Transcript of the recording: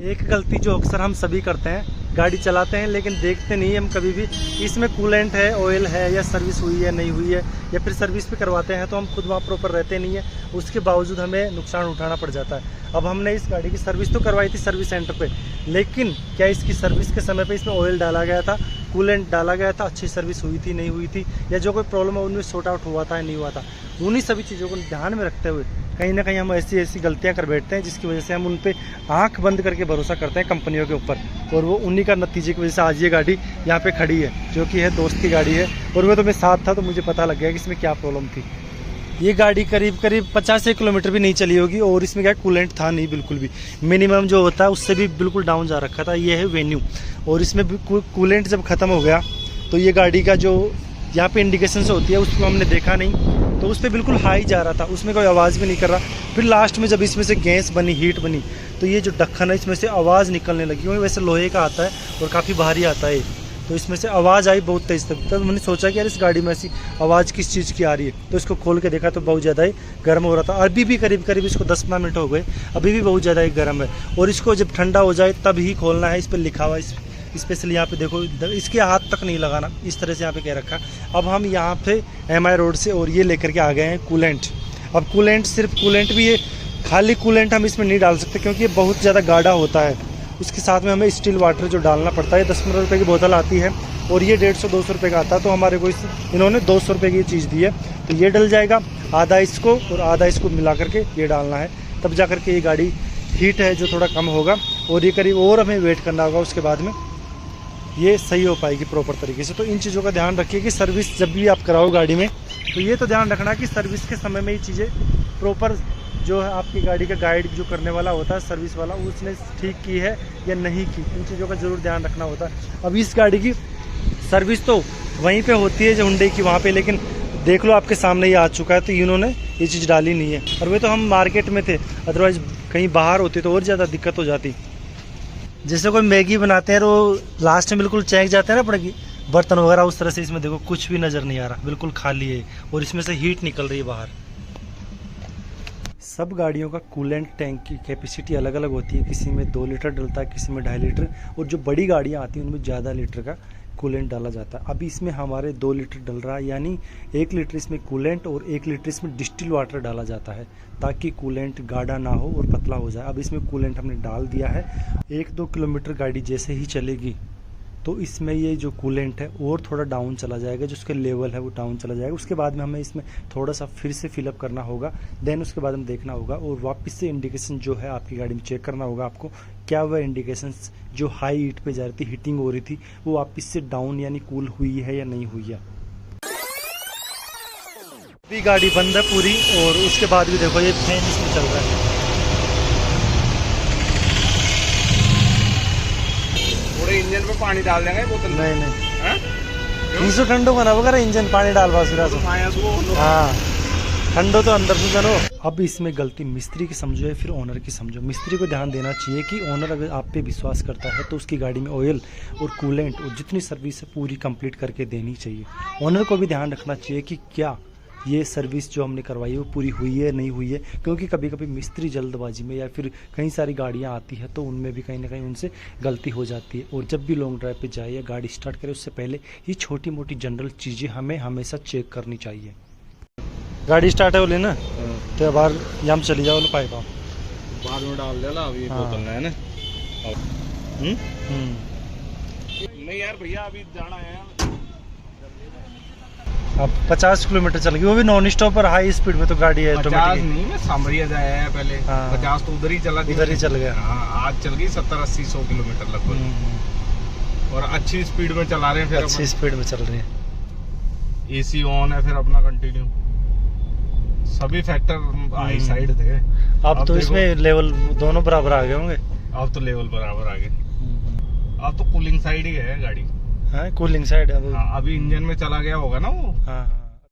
एक गलती जो अक्सर हम सभी करते हैं, गाड़ी चलाते हैं लेकिन देखते नहीं हम कभी भी इसमें कूलेंट है, ऑयल है या सर्विस हुई है नहीं हुई है, या फिर सर्विस भी करवाते हैं तो हम खुद वहाँ प्रॉपर रहते नहीं है, उसके बावजूद हमें नुकसान उठाना पड़ जाता है। अब हमने इस गाड़ी की सर्विस तो करवाई थी सर्विस सेंटर पे, लेकिन क्या इसकी सर्विस के समय पे इसमें ऑयल डाला गया था, कूलेंट डाला गया था, अच्छी सर्विस हुई थी नहीं हुई थी, या जो कोई प्रॉब्लम है उनमें सॉर्ट आउट हुआ था या नहीं हुआ था। उन्हीं सभी चीज़ों को ध्यान में रखते हुए कहीं ना कहीं हम ऐसी गलतियां कर बैठते हैं, जिसकी वजह से हम उन पे आंख बंद करके भरोसा करते हैं कंपनियों के ऊपर, और वो उन्हीं का नतीजे की वजह से आज ये गाड़ी यहाँ पे खड़ी है, जो कि है दोस्त की गाड़ी है, और वो तो मेरे साथ था तो मुझे पता लग गया कि इसमें क्या प्रॉब्लम थी। ये गाड़ी करीब 50 किलोमीटर भी नहीं चली होगी, और इसमें क्या कूलेंट था नहीं बिल्कुल भी, मिनिमम जो होता है उससे भी बिल्कुल डाउन जा रखा था। ये है वेन्यू, और इसमें कूलेंट जब ख़त्म हो गया तो ये गाड़ी का जो यहाँ पे इंडिकेशन होती है उसको हमने देखा नहीं, तो उस पर बिल्कुल हाई जा रहा था, उसमें कोई आवाज़ भी नहीं कर रहा। फिर लास्ट में जब इसमें से गैस बनी, हीट बनी, तो ये जो ढक्कन है इसमें से आवाज़ निकलने लगी, क्योंकि वैसे लोहे का आता है और काफ़ी भारी आता है, तो इसमें से आवाज़ आई बहुत तेज़ तक। तब मैंने सोचा कि यार इस गाड़ी में ऐसी आवाज़ किस चीज़ की आ रही है, तो इसको खोल के देखा तो बहुत ज़्यादा ही गर्म हो रहा था। अभी भी करीब इसको 10-15 मिनट हो गए, अभी भी बहुत ज़्यादा ही गर्म है, और इसको जब ठंडा हो जाए तब ही खोलना है। इस पर लिखा हुआ स्पेशली यहाँ पे देखो, इसके हाथ तक नहीं लगाना, इस तरह से यहाँ पे कह रखा। अब हम यहाँ पे MI रोड से और ये लेकर के आ गए हैं कूलेंट। अब कूलेंट सिर्फ कूलेंट भी, ये खाली कूलेंट हम इसमें नहीं डाल सकते क्योंकि ये बहुत ज़्यादा गाढ़ा होता है। उसके साथ में हमें स्टील वाटर जो डालना पड़ता है, 10-15 रुपये की बोतल आती है, और ये 150-200 रुपये का आता है, तो हमारे को इन्होंने 200 रुपये की चीज़ दी है। तो ये डल जाएगा, आधा इसको और आधा इसको मिला करके ये डालना है, तब जा करके ये गाड़ी हीट है जो थोड़ा कम होगा, और ये करीब और हमें वेट करना होगा, उसके बाद में ये सही हो पाएगी प्रॉपर तरीके से। तो इन चीज़ों का ध्यान रखिए कि सर्विस जब भी आप कराओ गाड़ी में, तो ये तो ध्यान रखना कि सर्विस के समय में ये चीज़ें प्रॉपर, जो है आपकी गाड़ी का गाइड जो करने वाला होता है सर्विस वाला, उसने ठीक की है या नहीं की, इन चीज़ों का ज़रूर ध्यान रखना होता है। अब इस गाड़ी की सर्विस तो वहीं पे होती है जो हुंडई की वहाँ पे, लेकिन देख लो आपके सामने ये आ चुका है, तो इन्होंने ये चीज़ डाली नहीं है। और वे तो हम मार्केट में थे, अदरवाइज़ कहीं बाहर होती तो और ज़्यादा दिक्कत हो जाती। जैसे कोई मैगी बनाते हैं तो लास्ट में बिल्कुल चेक जाते हैं ना अपने बर्तन वगैरह, उस तरह से इसमें देखो कुछ भी नज़र नहीं आ रहा, बिल्कुल खाली है, और इसमें से हीट निकल रही है बाहर। सब गाड़ियों का कूलेंट टैंक की कैपेसिटी अलग अलग होती है, किसी में 2 लीटर डलता है, किसी में 2.5 लीटर, और जो बड़ी गाड़ियाँ आती हैं उनमें ज़्यादा लीटर का कूलेंट डाला जाता है। अभी इसमें हमारे 2 लीटर डल रहा है, यानी 1 लीटर इसमें कूलेंट और 1 लीटर इसमें डिस्टिल वाटर डाला जाता है, ताकि कूलेंट गाढ़ा ना हो और पतला हो जाए। अब इसमें कूलेंट हमने डाल दिया है। 1-2 किलोमीटर गाड़ी जैसे ही चलेगी तो इसमें ये जो कूलेंट है और थोड़ा डाउन चला जाएगा, जो उसका लेवल है वो डाउन चला जाएगा। उसके बाद में हमें इसमें थोड़ा सा फिर से फिलअप करना होगा, देन उसके बाद हम देखना होगा, और वापस से इंडिकेशन जो है आपकी गाड़ी में चेक करना होगा आपको, क्या वह इंडिकेशंस जो हाई हीट पे जा रही थी, हीटिंग हो रही थी, वो वापस से डाउन यानी कूल हुई है या नहीं हुई है। अभी गाड़ी बंद है पूरी, और उसके बाद भी देखो ये फैन इसमें चल रहा है। इंजन में पानी डाल देंगे बोतल? नहीं नीचे ठंडो बना वगैरह इंजन पानी डाल हाँ, ठंडो तो अंदर से चलो। अब इसमें गलती मिस्त्री की समझो या फिर ओनर की समझो। मिस्त्री को ध्यान देना चाहिए कि ओनर अगर आप पे विश्वास करता है तो उसकी गाड़ी में ऑयल और कूलेंट और जितनी सर्विस है पूरी कंप्लीट करके देनी चाहिए। ओनर को भी ध्यान रखना चाहिए कि क्या ये सर्विस जो हमने करवाई है वो पूरी हुई है नहीं हुई है, क्योंकि कभी कभी मिस्त्री जल्दबाजी में या फिर कई सारी गाड़ियाँ आती है तो उनमें भी कहीं ना कहीं उनसे गलती हो जाती है। और जब भी लॉन्ग ड्राइव पे जाए या गाड़ी स्टार्ट करे उससे पहले ये छोटी मोटी जनरल चीज़ें हमें हमेशा चेक करनी चाहिए। गाड़ी स्टार्ट है बोले ना, तो बाहर यहाँ चली जाओ पाइप आप बाद में डाल देना अभी बोतल है ना। नहीं यार भैया अभी जाना है, अब 50 किलोमीटर चल गई, वो भी नॉन स्टॉप पर हाई स्पीड में, तो गाड़ी है 50 नहीं, मैं सांभरिया जाया है पहले। 50 तो उधर ही चला गया। हाँ, आज चल गई 70-80-100 किलोमीटर लगभग, और अच्छी स्पीड में चला रहे हैं। फिर अच्छी स्पीड में चल रही है, एसी ऑन है, फिर अपना कंटिन्यू, सभी फैक्टर हाई साइड थे। अब तो इसमें लेवल दोनों बराबर आ गए होंगे। अब तो लेवल बराबर आ गए, अब तो कूलिंग साइड ही है गाड़ी। हाँ, कूलिंग साइड है। अभी इंजन में चला गया होगा ना वो। हाँ।